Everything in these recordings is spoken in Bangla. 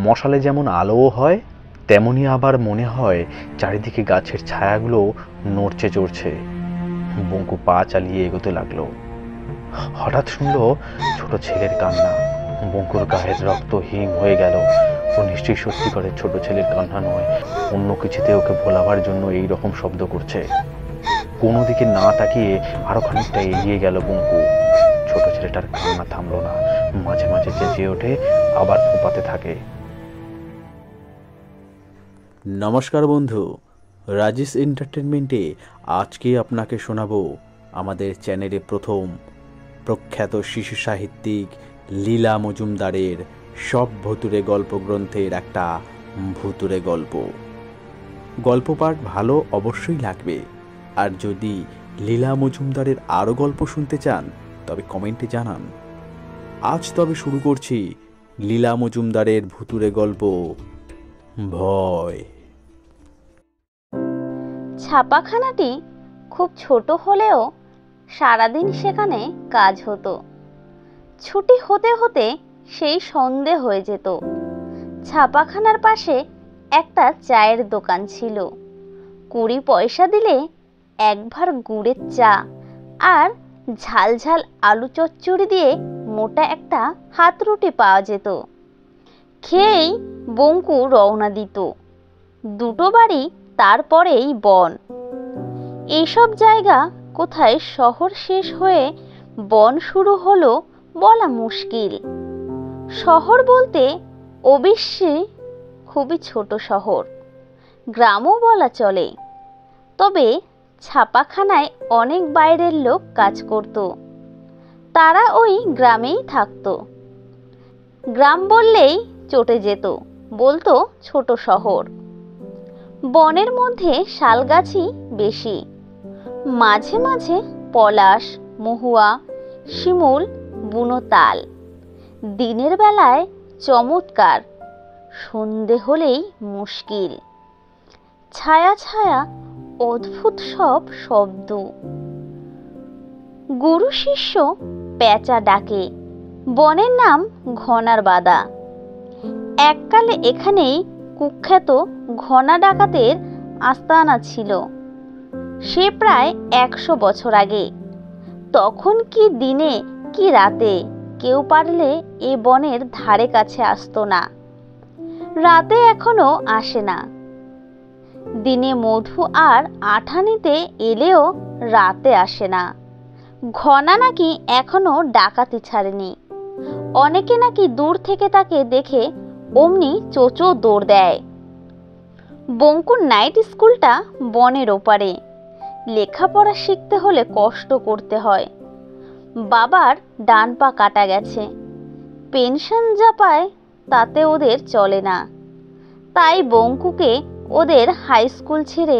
মশালে যেমন আলোও হয়, তেমনি আবার মনে হয় চারিদিকে গাছের ছায়াগুলো নড়ছে চড়ছে। বঙ্কু পা চালিয়ে এগোতে লাগলো। হঠাৎ শুনল ছোট ছেলের কান্না। বঙ্কুর গায়ের রক্ত হিম হয়ে গেল। ও নিশ্চয়ই সত্যিকারের ছোট ছেলের কান্না নয়, অন্য কিছুতে ওকে ভোলাবার জন্য এই রকম শব্দ করছে। কোনো দিকে না তাকিয়ে আরো খানিকটা এগিয়ে গেল বঙ্কু। ছোট ছেলেটার কান্না থামলো না, মাঝে মাঝে চেঁচিয়ে ওঠে, আবার ফোঁপাতে থাকে। নমস্কার বন্ধু, রাজিস এন্টারটেনমেন্টে আজকে আপনাকে শোনাবো আমাদের চ্যানেলে প্রথম প্রখ্যাত শিশু সাহিত্যিক লীলা মজুমদারের সব ভুতুড়ে গল্প গ্রন্থের একটা ভুতুড়ে গল্প। গল্প পাঠ ভালো অবশ্যই লাগবে, আর যদি লীলা মজুমদারের আরও গল্প শুনতে চান তবে কমেন্টে জানান। আজ তবে শুরু করছি লীলা মজুমদারের ভুতুড়ে গল্প ভয়। ছাপাখানাটি খুব ছোট হলেও সারাদিন সেখানে কাজ হতো। ছুটি হতে হতে সেই সন্ধে হয়ে যেত। ছাপাখানার পাশে একটা চায়ের দোকান ছিল। 20 পয়সা দিলে এক ভার গুড়ের চা আর ঝাল ঝাল আলু চচ্চড়ি দিয়ে মোটা একটা হাত রুটি পাওয়া যেত। খেয়েই বঙ্কু রওনা দিত। দুটো বাড়ি, তারপরেই বন। এইসব জায়গা কোথায় শহর শেষ হয়ে বন শুরু হলো বলা মুশকিল। শহর বলতে অবশ্যই খুবই ছোট শহর, গ্রামও বলা চলে। তবে ছাপাখানায় অনেক বাইরের লোক কাজ করত, তারা ওই গ্রামেই থাকতো। গ্রাম বললেই চটে যেত, বলতো ছোট শহর। বনের মধ্যে শালগাছই বেশি, মাঝে মাঝে পলাশ, মহুয়া, শিমুল, বুনো তাল। দিনের বেলায় চমৎকার, সন্ধে হলেই মুশকিল। ছায়া ছায়া অদ্ভুত সব শব্দ। গুরু শিষ্য পেঁচা ডাকে। বনের নাম ঘনার বাদা। এককালে এখানেই কুখ্যাত ঘনা ডাকাতের আস্তানা ছিল। সে প্রায় 100 বছর আগে। তখন কি দিনে কি রাতে কেউ পারলে এ বনের ধারে কাছে আসতো না। রাতে এখনো আসে না। দিনে মধু আর আঠা নিতে এলেও রাতে আসে না। ঘনা নাকি এখনো ডাকাতি ছাড়েনি। অনেকে নাকি দূর থেকে তাকে দেখে অমনি চোচো দৌড় দেয়। বঙ্কুর নাইট স্কুলটা বনের ওপারে। লেখাপড়া শিখতে হলে কষ্ট করতে হয়। বাবার ডান পা কাটা গেছে, পেনশন যা পায় তাতে ওদের চলে না। তাই বঙ্কুকে ওদের হাই স্কুল ছেড়ে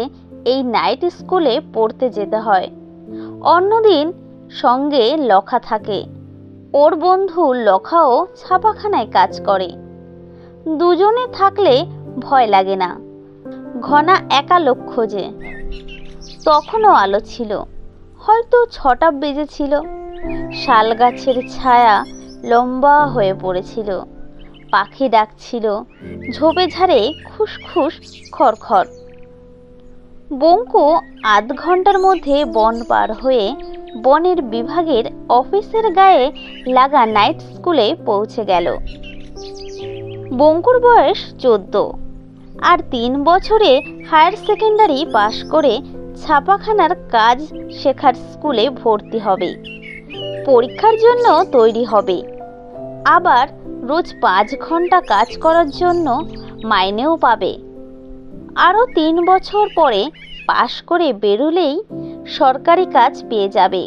এই নাইট স্কুলে পড়তে যেতে হয়। অন্যদিন সঙ্গে লখা থাকে। ওর বন্ধু লখাও ছাপাখানায় কাজ করে। দুজনে থাকলে ভয় লাগে না। ঘনা একা লোক খোঁজে। তখনও আলো ছিল, হয়তো 6টা বেজেছিল। শাল গাছের ছায়া লম্বা হয়ে পড়েছিল। পাখি ডাকছিল, ঝোপে ঝাড়ে খুসখুস খড়খড়। বঙ্কু আধ ঘন্টার মধ্যে বন পার হয়ে বনের বিভাগের অফিসের গায়ে লাগা নাইট স্কুলে পৌঁছে গেল। বঙ্কুর বয়স 14, আর 3 বছরে হায়ার সেকেন্ডারি পাশ করে ছাপাখানার কাজ শেখার স্কুলে ভর্তি হবে। পরীক্ষার জন্য তৈরি হবে। আবার রোজ 5 ঘন্টা কাজ করার জন্য মাইনেও পাবে। আরও 3 বছর পরে পাশ করে বেরোলেই সরকারি কাজ পেয়ে যাবে।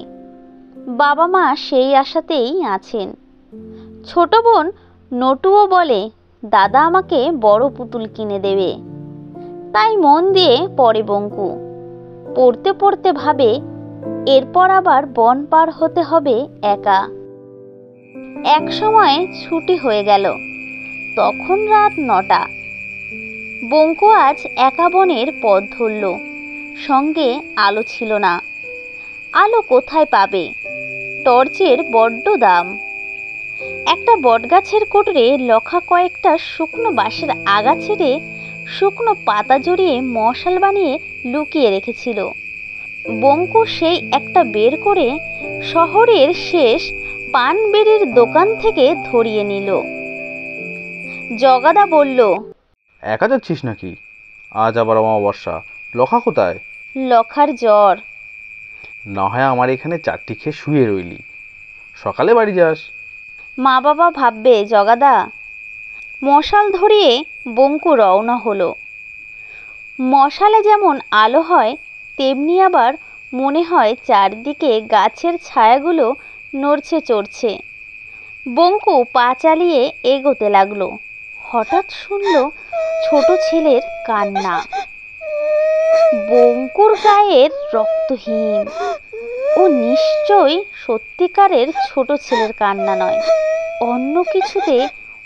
বাবা মা সেই আশাতেই আছেন। ছোট বোন নটুও বলে, দাদা আমাকে বড় পুতুল কিনে দেবে। তাই মন দিয়ে পড়ে বঙ্কু। পড়তে পড়তে ভাবে, এরপর আবার বন পার হতে হবে একা। এক সময় ছুটি হয়ে গেল। তখন রাত 9টা। বঙ্কু আজ একা বনের পথ ধরল। সঙ্গে আলো ছিল না। আলো কোথায় পাবে? টর্চের বড্ড দাম। একটা বটগাছের কোটরে লখা কয়েকটা শুকনো বাঁশের আগা ছেড়ে শুকনো পাতা জড়িয়ে মশাল বানিয়ে লুকিয়ে রেখেছিল। বঙ্কু সেই একটা বের করে শহরের শেষ পান বেড়ির দোকান থেকে ধরিয়ে নিল। জগাদা বলল, একা যাচ্ছিস নাকি? আজ আবার অমাবস্যা, লখা কোথায়? লখার জ্বর। না হয় আমার এখানে চারটি খেয়ে শুয়ে রইলি, সকালে বাড়ি যাস। মা বাবা ভাববে জগাদা। মশাল ধরিয়ে বঙ্কু রওনা হলো। মশালে যেমন আলো হয় তেমনি আবার মনে হয় চারদিকে গাছের ছায়াগুলো নড়ছে চড়ছে। বঙ্কু পা চালিয়ে এগোতে লাগলো। হঠাৎ শুনল ছোট ছেলের কান্না। বঙ্কুর গায়ের রক্তহীন। ও নিশ্চয়ই সত্যিকারের ছোট ছেলের কান্না নয়, অন্য কিছুতে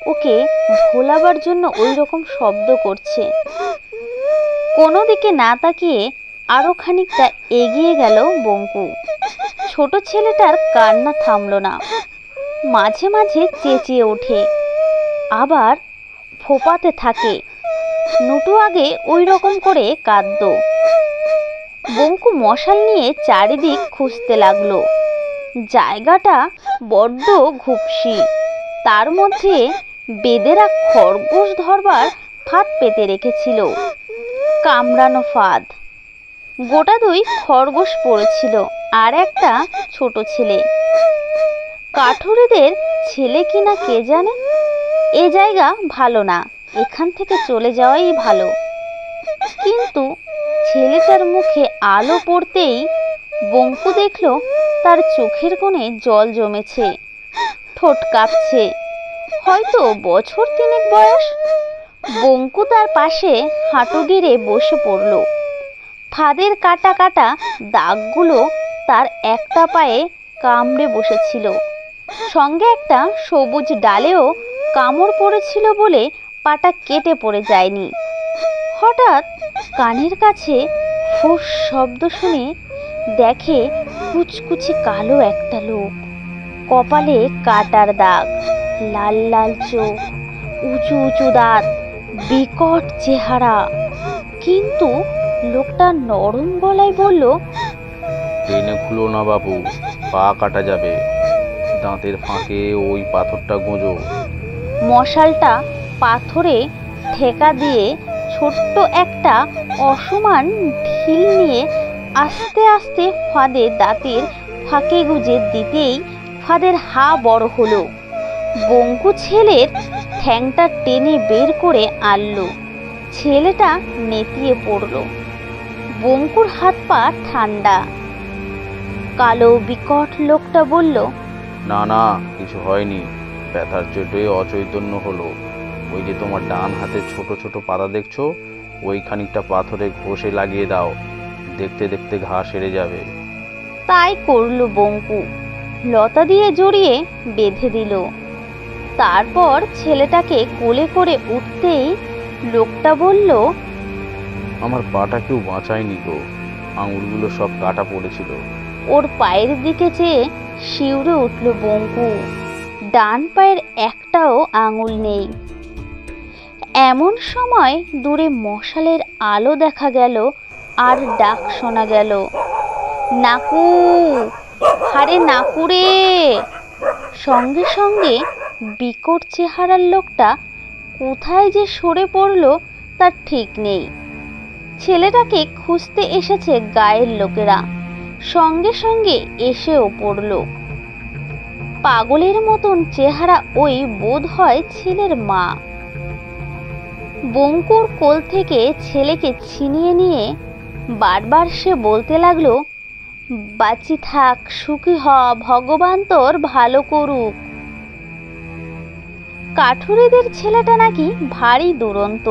ওকে ভোলাবার জন্য ওই রকম শব্দ করছে। কোনো দিকে না তাকিয়ে আরো খানিকটা এগিয়ে গেল বঙ্কু। ছোট ছেলেটার কান্না থামল না, মাঝে মাঝে চেঁচিয়ে ওঠে, আবার ফোপাতে থাকে। নুটু আগে ওই রকম করে কাঁদত। বঙ্কু মশাল নিয়ে চারিদিক খুঁজতে লাগলো। জায়গাটা বড্ড ঘুপসি, তার মধ্যে বেদেরা খরগোশ ধরবার ফাঁদ পেতে রেখেছিল। কামড়ানো ফাঁদ। গোটা দুই খরগোশ পড়েছিল আর একটা ছোট ছেলে। কাঠুরেদের ছেলে কিনা কে জানে। এ জায়গা ভালো না, এখান থেকে চলে যাওয়াই ভালো। কিন্তু ছেলেটার মুখে আলো পড়তেই বঙ্কু দেখল তার চোখের কোণে জল জমেছে, ঠোঁট কাঁপছে, হয়তো বছর 3 বয়স। বঙ্কু তার পাশে হাঁটু গেড়ে বসে পড়ল। ফাঁদের কাটা কাটা দাগগুলো তার একটা পায়ে কামড়ে বসেছিল, সঙ্গে একটা সবুজ ডালেও কামড় পড়েছিল বলে পাটা কেটে পড়ে যায়নি। হঠাৎ কানের কাছে ফোঁস শব্দ শুনে দেখে কুচকুচে কালো একটা লোক, কপালে কাটার দাগ, লাল লাল চোখ, উঁচু উঁচু দাঁত, বিকট চেহারা। কিন্তু লোকটা নরম গলায় বলল, টেনে খুলো না বাবু, পা কাটা যাবে। দাঁতের ফাঁকে ওই পাথরটা গোঁজো। মশালটা পাথরে ঠেকা দিয়ে ছোট্ট একটা অসমান ঢিল নিয়ে আস্তে আস্তে ফাঁদে দাঁতের ফাঁকে গুজে দিতেই ফাঁদের হা বড় হলো। বঙ্কু ছেলের ঠ্যাংটা টেনে বের করে আনলো। ছেলেটা নেতিয়ে পড়ল। বঙ্কুর হাত পা ঠান্ডা। কালো বিকট লোকটা বলল, না না, কিছু হয়নি, ব্যথার চোটে অচৈতন্য হলো। ওই যে তোমার ডান হাতে ছোট ছোট পাতা দেখছো, ওই খানিকটা পাথরে ঘষে লাগিয়ে দাও, দেখতে দেখতে ঘা সেরে যাবে। তাই করলো বঙ্কু। লতা দিয়ে জড়িয়ে বেঁধে দিল। তারপর ছেলেটাকে কোলে করে উঠতেই লোকটা বলল, আমার পাটা কেউ বাঁচায়নি গো, আঙুলগুলো সব কাটা পড়েছিল। ওর পায়ের দিকে চেয়ে শিউরে উঠল বঙ্কু। ডান পায়ের একটাও আঙুল নেই। এমন সময় দূরে মশালের আলো দেখা গেল আর ডাক শোনা গেল, নাকু, হারে নাকু রে। সঙ্গে সঙ্গে বিকট চেহারার লোকটা কোথায় যে সরে পড়ল তার ঠিক নেই। ছেলেটাকে খুঁজতে এসেছে গায়ের লোকেরা, সঙ্গে সঙ্গে এসেও পড়ল। পাগলের মতন চেহারা ওই বোধ হয় ছেলের মা। বঙ্কুর কোল থেকে ছেলেকে ছিনিয়ে নিয়ে বারবার সে বলতে লাগলো, বাঁচি থাক, সুখী হ, ভগবান তোর ভালো করুক। কাঠুরেদের ছেলেটা নাকি ভারী দুরন্ত,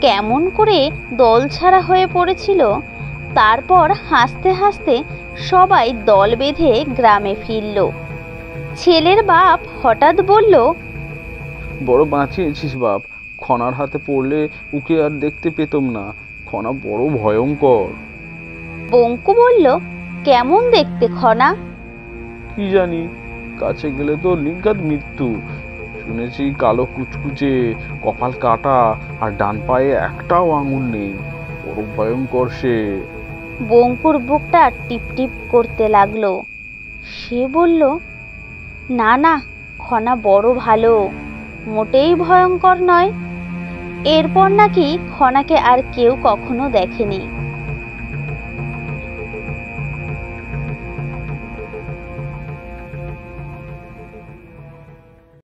কেমন করে দল ছাড়া হয়ে পড়েছিল। তারপর হাসতে হাসতে সবাই দল বেঁধে গ্রামে ফিরল। ছেলের বাপ হঠাৎ বলল, বড় বাঁচিয়েছিস বাপ, খনার হাতে পড়লে উকে আর দেখতে পেতম না, খনা বড় ভয়ঙ্কর। বঙ্কু বলল, কেমন দেখতে খনা? কি জানি, কাছে গেলে তো নির্ঘাত মৃত্যু। শুনেছি কালো কুচকুচে, কপাল কাটা, আর ডান পায়ে একটাও আঙুল নেই। বড় ভয়ঙ্কর সে। বঙ্কুর বুকটা টিপটিপ করতে লাগলো। সে বলল, না না, ঘনা বড় ভালো, মোটেই ভয়ঙ্কর নয়। এরপর নাকি ঘনাকে আর কেউ কখনো দেখেনি।